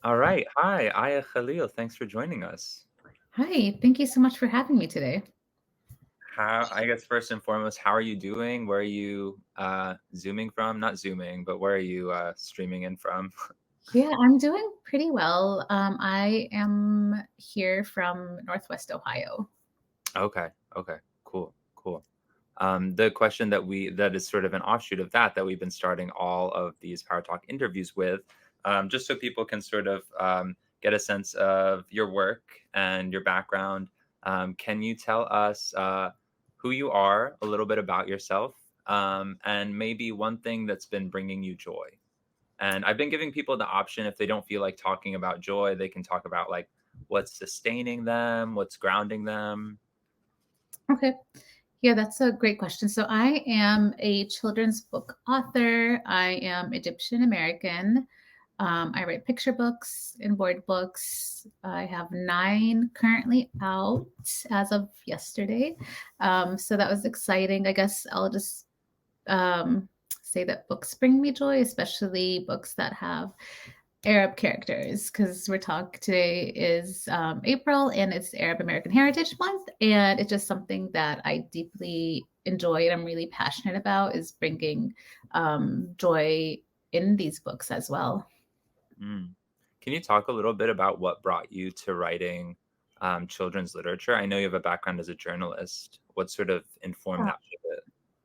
All right. Hi, Aya Khalil. Thanks for joining us. Hi, thank you so much for having me today. I guess first and foremost, how are you doing? Where are you zooming from? Not zooming, but where are you streaming in from? Yeah, I'm doing pretty well. I am here from Northwest Ohio. Okay. Okay. Cool. Cool. The question that is sort of an offshoot of that we've been starting all of these Power Talk interviews with, just so people can sort of get a sense of your work and your background. Can you tell us who you are, a little bit about yourself, and maybe one thing that's been bringing you joy? And I've been giving people the option if they don't feel like talking about joy, they can talk about like what's sustaining them, what's grounding them. Okay. Yeah, that's a great question. So I am a children's book author. I am Egyptian American. I write picture books and board books. I have 9 currently out as of yesterday. So that was exciting. I guess I'll just um, say that books bring me joy, especially books that have Arab characters, because we're talking today is April and it's Arab American Heritage Month, and it's just something that I deeply enjoy and I'm really passionate about is bringing joy in these books as well. Mm. Can you talk a little bit about what brought you to writing children's literature? I know you have a background as a journalist. What sort of informed that pivot?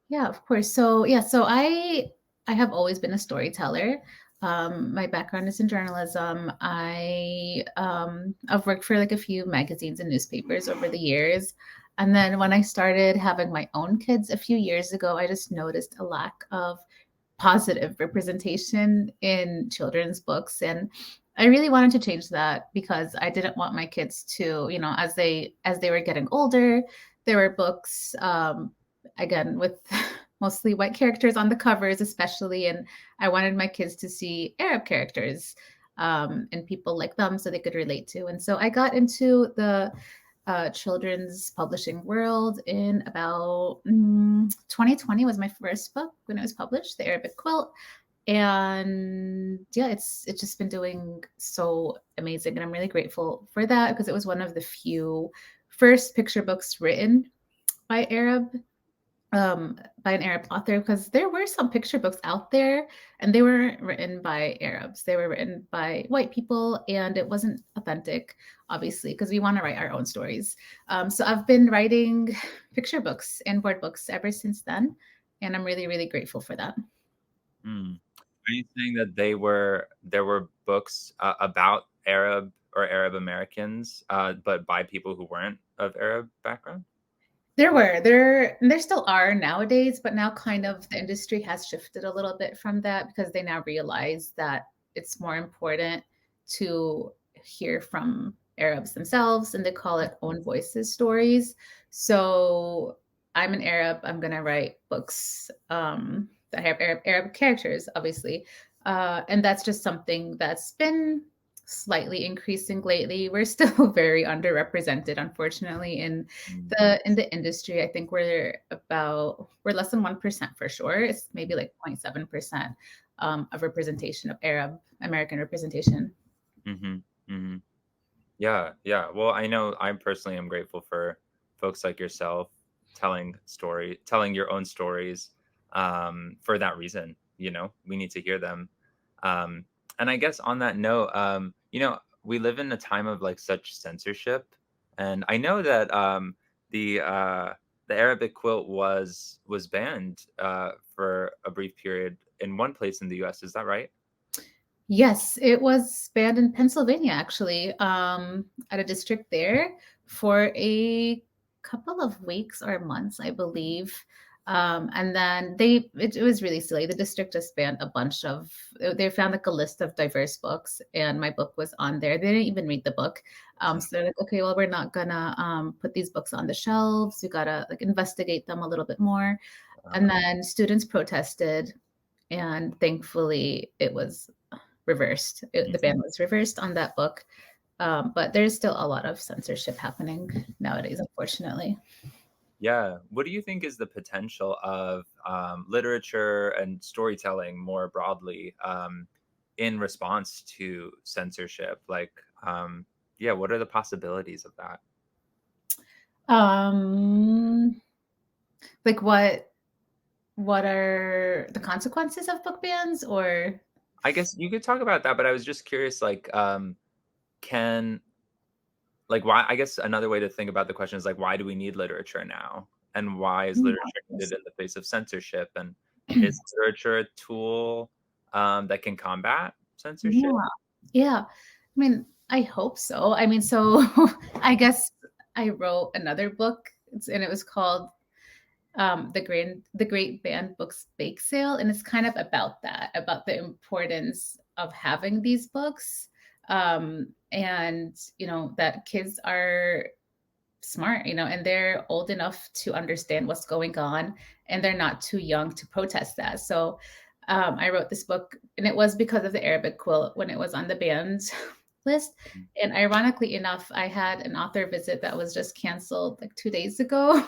Yeah, of course. So I have always been a storyteller. My background is in journalism. I've worked for like a few magazines and newspapers over the years. And then when I started having my own kids a few years ago, I just noticed a lack of positive representation in children's books. And I really wanted to change that because I didn't want my kids to, as they were getting older, there were books again with mostly white characters on the covers, especially, and I wanted my kids to see Arab characters and people like them so they could relate to. And so I got into the children's publishing world in about 2020 was my first book when it was published, The Arabic Quilt. And yeah, it's just been doing so amazing, and I'm really grateful for that because it was one of the few first picture books written by Arab by an Arab author, because there were some picture books out there and they weren't written by Arabs. They were written by white people and it wasn't authentic, obviously, because we want to write our own stories. So I've been writing picture books and board books ever since then. And I'm really, really grateful for that. Mm. Are you saying that there were books about Arab or Arab Americans, but by people who weren't of Arab background? There still are nowadays, but now kind of the industry has shifted a little bit from that because they now realize that it's more important to hear from Arabs themselves, and they call it own voices stories. So I'm an Arab. I'm gonna write books that have Arab characters, obviously, and that's just something that's been slightly increasing lately. We're still very underrepresented, unfortunately, in Mm. the industry. I think we're less than 1% for sure. It's maybe like 0.7% of representation of Arab American representation. Mhm, mhm. Yeah, yeah. Well, I know I personally am grateful for folks like yourself telling your own stories, for that reason, we need to hear them. Um, and I guess on that note, we live in a time of, like, such censorship, and I know that, the, uh, the Arabic quilt was banned, for a brief period in one place in the US, is that right? Yes, it was banned in Pennsylvania, actually, at a district there for a couple of weeks or months, I believe. And then it was really silly. The district just banned a bunch of, they found like a list of diverse books, and my book was on there. They didn't even read the book. So they're like, okay, well, we're not gonna put these books on the shelves. We gotta like investigate them a little bit more. And then students protested, and thankfully it was reversed. The ban Mhm. was reversed on that book. But there's still a lot of censorship happening nowadays, unfortunately. Yeah. What do you think is the potential of literature and storytelling more broadly? in response to censorship? Like, yeah, what are the possibilities of that? Um, like what are the consequences of book bans or I guess you could talk about that, but I was just curious, like, can like why I guess another way to think about the question is like why do we need literature now? And why is Mm, literature needed yes. in the face of censorship? And is literature a tool that can combat censorship? Yeah. Yeah. I mean, I hope so. I mean, so I guess I wrote another book and it was called the Great Banned Books Bake Sale, and it's kind of about that, about the importance of having these books, and that kids are smart, and they're old enough to understand what's going on, and they're not too young to protest that. So I wrote this book, and it was because of the Arabic quilt when it was on the banned list. And ironically enough, I had an author visit that was just canceled like 2 days ago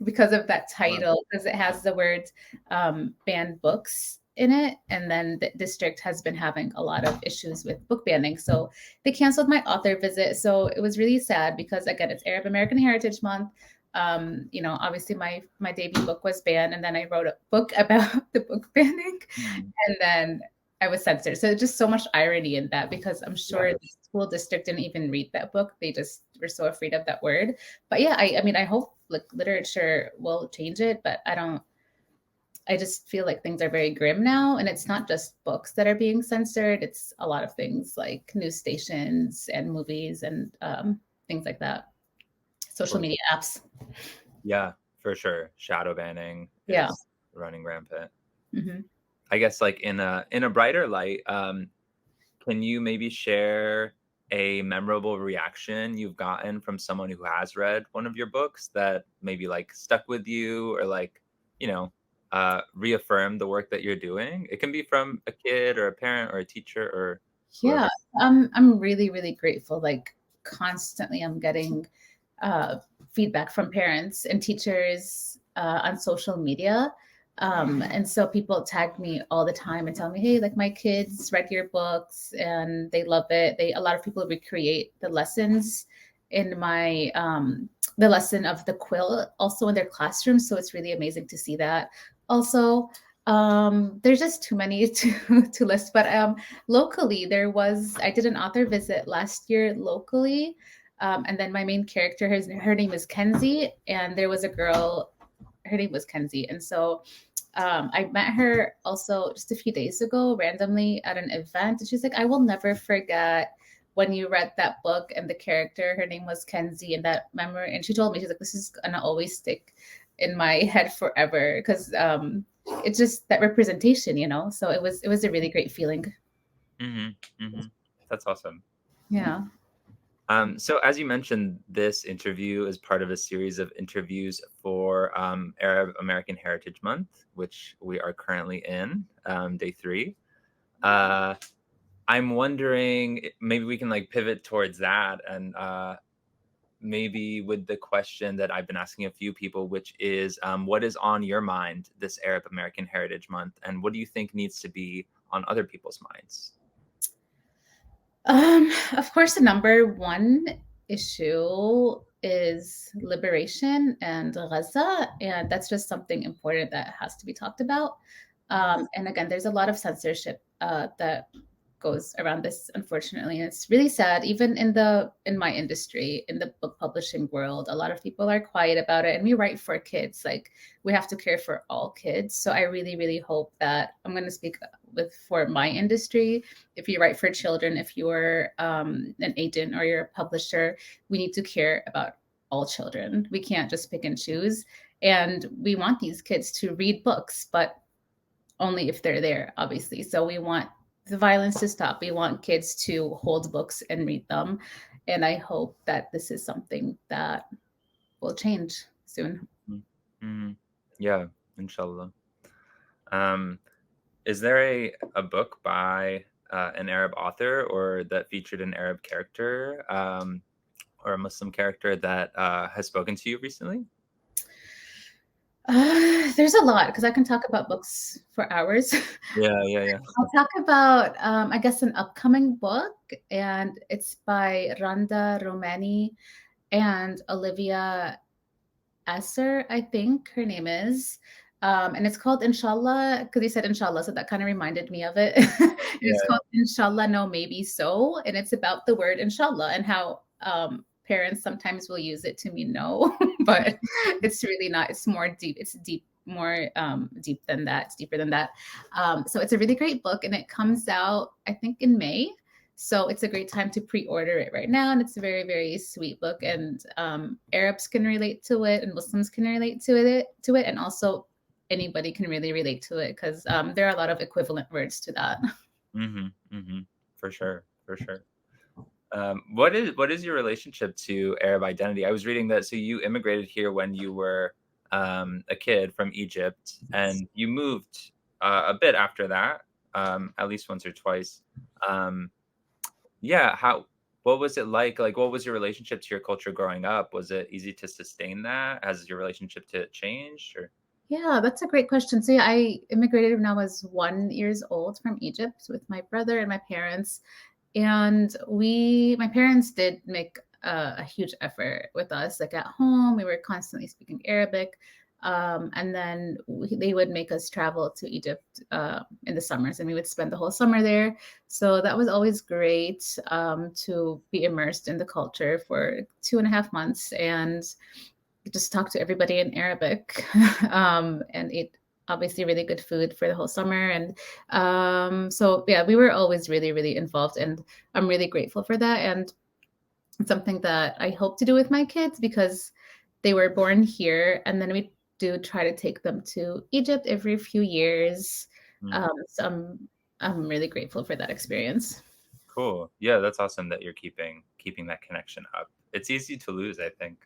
because of that Wow. title, because it has the words banned books in it. And then the district has been having a lot of issues with book banning. So they canceled my author visit. So it was really sad because again, it's Arab American Heritage Month. Obviously my debut book was banned, and then I wrote a book about the book banning, Mhm. and then I was censored. So just so much irony in that because I'm Yeah. sure the school district didn't even read that book. They just were so afraid of that word. But yeah, I mean, I hope like literature will change it, but I just feel like things are very grim now. And it's not just books that are being censored, it's a lot of things like news stations and movies and things like that, social Totally. media apps. Yeah, for sure. Shadow banning Yeah. is running rampant. Hmm. I guess like in a brighter light, can you maybe share a memorable reaction you've gotten from someone who has read one of your books that maybe like stuck with you or like, you know, reaffirmed the work that you're doing? It can be from a kid or a parent or a teacher or Yeah. whoever. I'm really, really grateful. Like constantly I'm getting uh, feedback from parents and teachers on social media. And so people tag me all the time and tell me, hey, like my kids read your books and they love it. A lot of people recreate the lessons in the lesson of the quill also in their classrooms. So it's really amazing to see that. Also, there's just too many to list, but locally I did an author visit last year locally, and then my main character, her name is Kenzie, and there was a girl, her name was Kenzie. And so I met her also just a few days ago randomly at an event. And she's like, I will never forget when you read that book and the character, her name was Kenzie, and that memory. And she told me, she's like, this is going to always stick in my head forever because it's just that representation. So it was a really great feeling. Hmm. Hmm. That's awesome. Yeah. So as you mentioned, this interview is part of a series of interviews for Arab American Heritage Month, which we are currently in, day 3. Uh, I'm wondering maybe we can like pivot towards that and maybe with the question that I've been asking a few people, which is what is on your mind this Arab American Heritage Month, and what do you think needs to be on other people's minds? Of course, the number one issue is liberation and Gaza, and that's just something important that has to be talked about. And again, there's a lot of censorship that goes around this, unfortunately, and it's really sad. Even in my industry, in the book publishing world, a lot of people are quiet about it, and we write for kids. Like we have to care for all kids. So I really, really hope that I'm going to speak for my industry. If you write for children, if you're an agent or you're a publisher, we need to care about all children. We can't just pick and choose. And we want these kids to read books, but only if they're there, obviously. So we want the violence to stop. We want kids to hold books and read them. And I hope that this is something that will change soon. Mm-hmm. Yeah, inshallah. Um, is there a book by an Arab author or that featured an Arab character or a Muslim character that has spoken to you recently? There's a lot because I can talk about books for hours. Yeah, yeah, yeah. I'll talk about, I guess, an upcoming book, and it's by Randa Romani and Olivia Esser, I think her name is. And it's called Inshallah because he said Inshallah, so that kind of reminded me of it. And it's Yeah. called Inshallah, No, Maybe So. And it's about the word Inshallah and how parents sometimes will use it to mean no, but it's really not. It's more deep. It's deep, more deep than that. It's deeper than that. So it's a really great book, and it comes out, I think, in May. So it's a great time to pre-order it right now, and it's a very, very sweet book. And Arabs can relate to it, and Muslims can relate to it, and also anybody can really relate to it because there are a lot of equivalent words to that. For sure, for sure. What is your relationship to Arab identity? I was reading that so you immigrated here when you were a kid from Egypt, and you moved a bit after that, at least once or twice. Um, yeah, how what was it like? Like, what was your relationship to your culture growing up? Was it easy to sustain that? Has your relationship to it changed? Or Yeah, that's a great question. So yeah, I immigrated when I was 1 years old from Egypt with my brother and my parents. And my parents did make a huge effort with us. Like at home, we were constantly speaking Arabic. And then they would make us travel to Egypt in the summers, and we would spend the whole summer there. So that was always great to be immersed in the culture for 2.5 months and just talk to everybody in Arabic and eat obviously really good food for the whole summer. And so, yeah, we were always really, really involved. And I'm really grateful for that. And it's something that I hope to do with my kids because they were born here. And then we do try to take them to Egypt every few years. mm, So I'm really grateful for that experience. cool. Yeah, that's awesome that you're keeping that connection up. It's easy to lose, I think.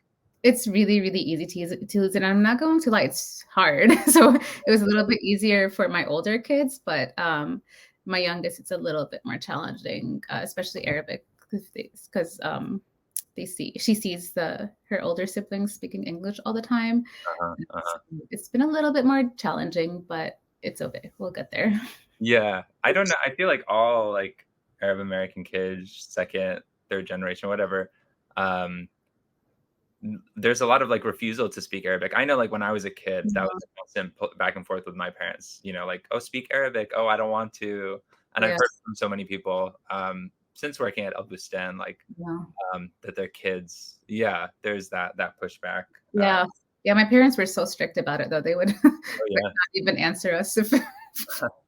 It's really, really easy to use, and I'm not going to lie, it's hard. So it was a little bit easier for my older kids, but my youngest, it's a little bit more challenging, especially Arabic, because she sees her older siblings speaking English all the time. Uh-huh, uh-huh. It's been a little bit more challenging, but it's okay. We'll get there. Yeah, I don't know. I feel like all like Arab American kids, second, third generation, whatever. Um, there's a lot of like refusal to speak Arabic. I know, like when I was a kid, that was Yeah, a constant back and forth with my parents. You know, like, oh, speak Arabic. Oh, I don't want to. And I've yeah, heard from so many people since working at Al Bustan, like yeah. that their kids, yeah, there's that pushback. Yeah. Yeah, my parents were so strict about it though. They would like Oh yeah, not even answer us if we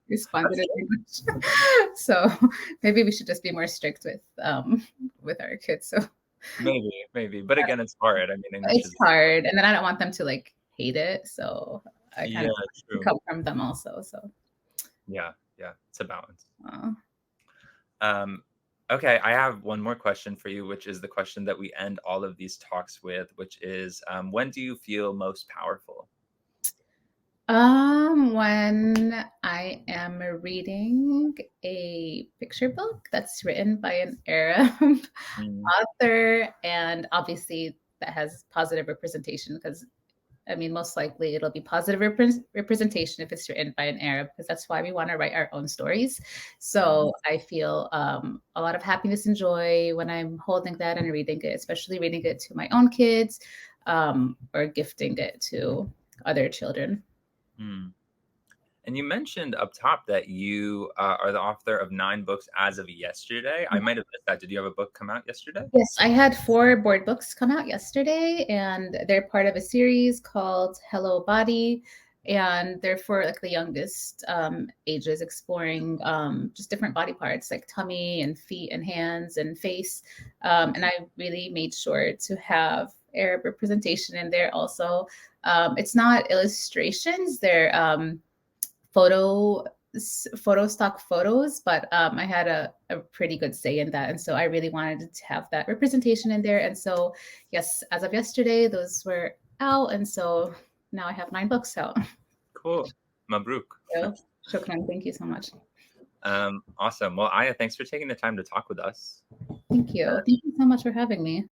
responded that's in English. So maybe we should just be more strict with our kids. So maybe, but again, it's hard. I mean, English it's is hard. And then I don't want them to like hate it. So I kind yeah, of want it to true. come from them also. So Yeah, yeah, it's a balance. uh, Um, okay, I have one more question for you, which is the question that we end all of these talks with, which is when do you feel most powerful? when I am reading a picture book that's written by an Arab Mm, author, and obviously that has positive representation because I mean, most likely it'll be positive representation if it's written by an Arab, because that's why we want to write our own stories. mm, So I feel a lot of happiness and joy when I'm holding that and reading it, especially reading it to my own kids or gifting it to other children. mm. And you mentioned up top that you are the author of 9 books as of yesterday. I might have missed that. Did you have a book come out yesterday? Yes, I had 4 board books come out yesterday, and they're part of a series called Hello Body. And they're for like the youngest ages, exploring just different body parts like tummy and feet and hands and face. And I really made sure to have Arab representation in there also. It's not illustrations, they're photo photo stock photos, but I had a pretty good say in that. And so I really wanted to have that representation in there. And so, yes, as of yesterday, those were out. And so now I have 9 books out. Cool. Mabruk. So, shukran. Thank you so much. Awesome. Well, Aya, thanks for taking the time to talk with us. Thank you. Thank you so much for having me.